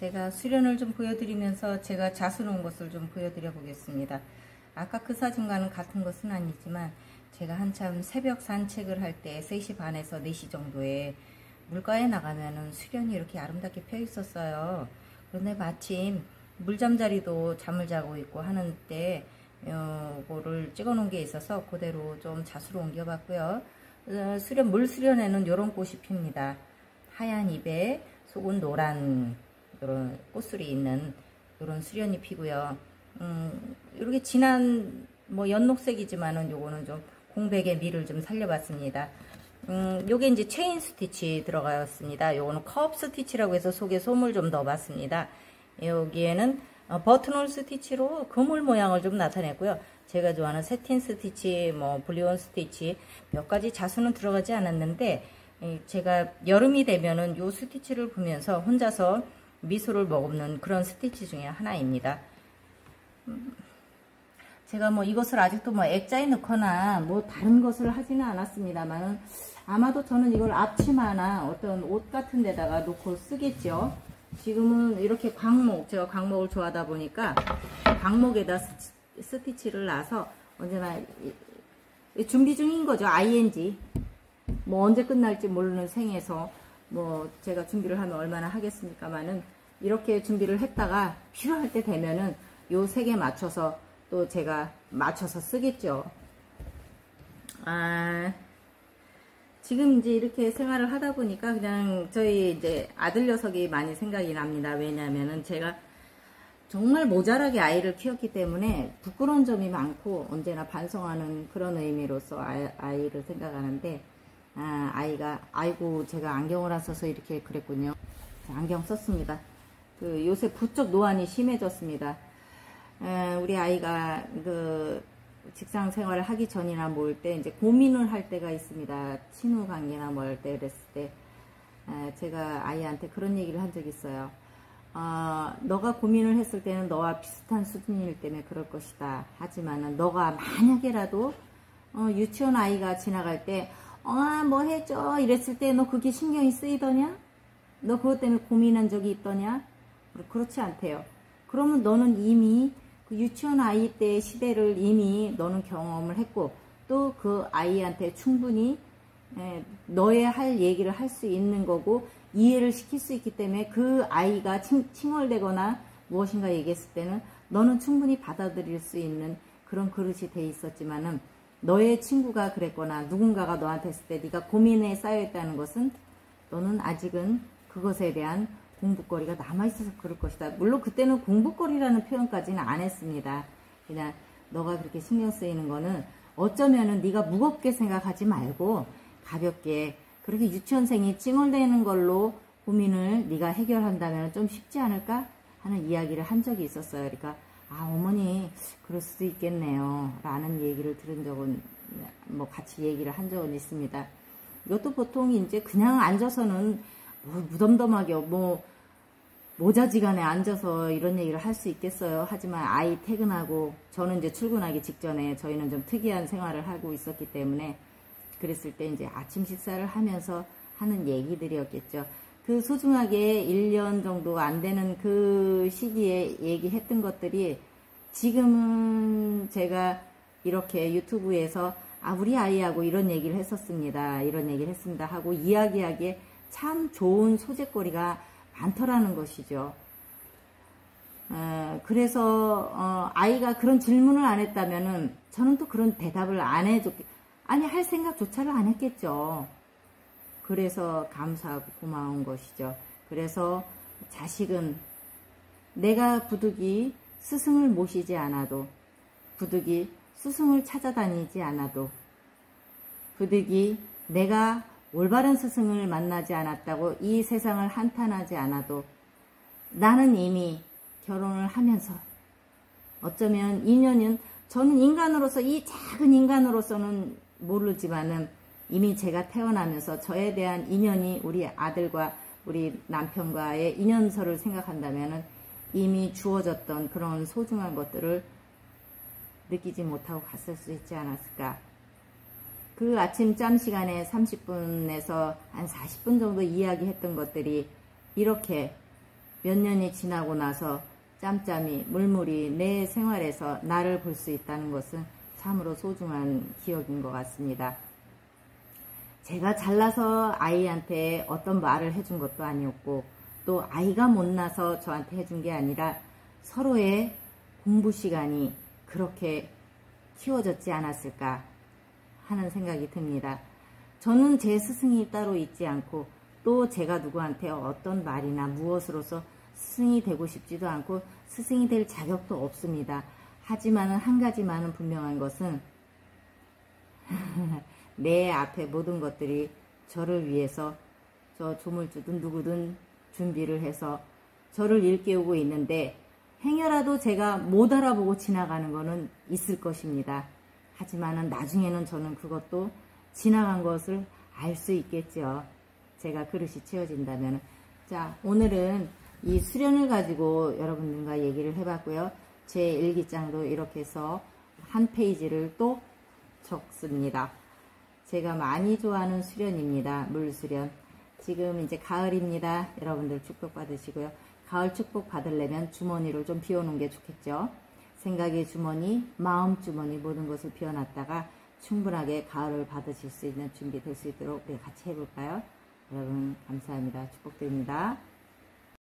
제가 수련을 좀 보여드리면서 제가 자수 놓은 것을 좀 보여드려 보겠습니다. 아까 그 사진과는 같은 것은 아니지만 제가 한참 새벽 산책을 할 때 3시 반에서 4시 정도에 물가에 나가면은 수련이 이렇게 아름답게 펴 있었어요. 그런데 마침 물잠자리도 잠을 자고 있고 하는 때 요거를 찍어 놓은 게 있어서 그대로 좀 자수로 옮겨 봤고요. 물 수련에는 요런 꽃이 핍니다. 하얀 잎에 속은 노란 요런 꽃술이 있는 요런 수련이 피고요. 이렇게 진한 뭐 연녹색이지만은 요거는 좀 공백의 미를 좀 살려봤습니다. 요게 이제 체인 스티치 들어가였습니다. 요거는 컵 스티치라고 해서 속에 솜을 좀 넣어봤습니다. 여기에는 버튼홀 스티치로 그물 모양을 좀 나타냈고요. 제가 좋아하는 세틴 스티치, 뭐 블리온 스티치 몇 가지 자수는 들어가지 않았는데 제가 여름이 되면은 요 스티치를 보면서 혼자서 미소를 머금는 그런 스티치 중에 하나입니다. 제가 뭐 이것을 아직도 뭐 액자에 넣거나 뭐 다른 것을 하지는 않았습니다만 아마도 저는 이걸 앞치마나 어떤 옷 같은 데다가 놓고 쓰겠죠. 지금은 이렇게 광목, 제가 광목을 좋아하다 보니까 광목에다 스티치를 놔서 언제나 준비 중인 거죠. ing. 뭐 언제 끝날지 모르는 생에서 뭐 제가 준비를 하면 얼마나 하겠습니까만은 이렇게 준비를 했다가 필요할 때 되면은 요 색에 맞춰서 또 제가 맞춰서 쓰겠죠. 지금 이제 이렇게 생활을 하다 보니까 그냥 저희 이제 아들 녀석이 많이 생각이 납니다. 왜냐면은 제가 정말 모자라게 아이를 키웠기 때문에 부끄러운 점이 많고 언제나 반성하는 그런 의미로서 아이를 생각하는데 아이가 아이고 제가 안경을 안 써서 이렇게 그랬군요. 안경 썼습니다. 그 요새 부쩍 노안이 심해졌습니다. 우리 아이가 그 직장 생활을 하기 전이나 뭘 때 이제 고민을 할 때가 있습니다. 친후 관계나 뭘 때 그랬을 때 제가 아이한테 그런 얘기를 한 적이 있어요. 너가 고민을 했을 때는 너와 비슷한 수준일 때문에 그럴 것이다. 하지만은 너가 만약에라도 유치원 아이가 지나갈 때 뭐 해줘 이랬을 때 너 그게 신경이 쓰이더냐? 너 그것 때문에 고민한 적이 있더냐? 그렇지 않대요. 그러면 너는 이미 그 유치원 아이 때의 시대를 이미 너는 경험을 했고 또 그 아이한테 충분히 너의 할 얘기를 할 수 있는 거고 이해를 시킬 수 있기 때문에 그 아이가 칭얼대거나 무엇인가 얘기했을 때는 너는 충분히 받아들일 수 있는 그런 그릇이 돼 있었지만은 너의 친구가 그랬거나 누군가가 너한테 했을 때 네가 고민에 쌓여있다는 것은 너는 아직은 그것에 대한 공부거리가 남아있어서 그럴 것이다. 물론 그때는 공부거리라는 표현까지는 안 했습니다. 그냥 너가 그렇게 신경 쓰이는 거는 어쩌면은 네가 무겁게 생각하지 말고 가볍게 그렇게 유치원생이 찡얼대는 걸로 고민을 네가 해결한다면 좀 쉽지 않을까 하는 이야기를 한 적이 있었어요. 그러니까 어머니 그럴 수도 있겠네요 라는 얘기를 들은 적은 뭐 같이 얘기를 한 적은 있습니다. 이것도 보통 이제 그냥 앉아서는 뭐 무덤덤하게 뭐 모자지간에 앉아서 이런 얘기를 할 수 있겠어요. 하지만 아이 퇴근하고 저는 이제 출근하기 직전에 저희는 좀 특이한 생활을 하고 있었기 때문에 그랬을 때 이제 아침 식사를 하면서 하는 얘기들이었겠죠. 그 소중하게 1년 정도 안 되는 그 시기에 얘기했던 것들이 지금은 제가 이렇게 유튜브에서 우리 아이하고 이런 얘기를 했었습니다. 이런 얘기를 했습니다 하고 이야기하기에 참 좋은 소재거리가 많더라는 것이죠. 그래서 아이가 그런 질문을 안 했다면은 저는 또 그런 대답을 안 해줬겠 할 생각조차를 안 했겠죠. 그래서 감사하고 고마운 것이죠. 그래서 자식은 내가 부득이 스승을 모시지 않아도 부득이 스승을 찾아다니지 않아도 부득이 내가 올바른 스승을 만나지 않았다고 이 세상을 한탄하지 않아도 나는 이미 결혼을 하면서 어쩌면 인연은 저는 인간으로서 이 작은 인간으로서는 모르지만은 이미 제가 태어나면서 저에 대한 인연이 우리 아들과 우리 남편과의 인연서를 생각한다면은 이미 주어졌던 그런 소중한 것들을 느끼지 못하고 갔을 수 있지 않았을까. 그 아침 짬 시간에 30분에서 한 40분 정도 이야기했던 것들이 이렇게 몇 년이 지나고 나서 짬짬이 물물이 내 생활에서 나를 볼 수 있다는 것은 참으로 소중한 기억인 것 같습니다. 제가 잘나서 아이한테 어떤 말을 해준 것도 아니었고 또 아이가 못나서 저한테 해준 게 아니라 서로의 공부 시간이 그렇게 키워졌지 않았을까 하는 생각이 듭니다. 저는 제 스승이 따로 있지 않고 또 제가 누구한테 어떤 말이나 무엇으로서 스승이 되고 싶지도 않고 스승이 될 자격도 없습니다. 하지만 한 가지만은 분명한 것은 내 앞에 모든 것들이 저를 위해서 저 조물주든 누구든 준비를 해서 저를 일깨우고 있는데 행여라도 제가 못 알아보고 지나가는 거는 있을 것입니다. 하지만은 나중에는 저는 그것도 지나간 것을 알 수 있겠죠. 제가 그릇이 채워진다면. 자, 오늘은 이 수련을 가지고 여러분들과 얘기를 해봤고요. 제 일기장도 이렇게 해서 한 페이지를 또 적습니다. 제가 많이 좋아하는 수련입니다. 물수련. 지금 이제 가을입니다. 여러분들 축복 받으시고요. 가을 축복 받으려면 주머니를 좀 비워놓은 게 좋겠죠. 생각의 주머니, 마음 주머니 모든 것을 비워놨다가 충분하게 가을을 받으실 수 있는 준비 될 수 있도록 우리 같이 해볼까요? 여러분 감사합니다. 축복드립니다.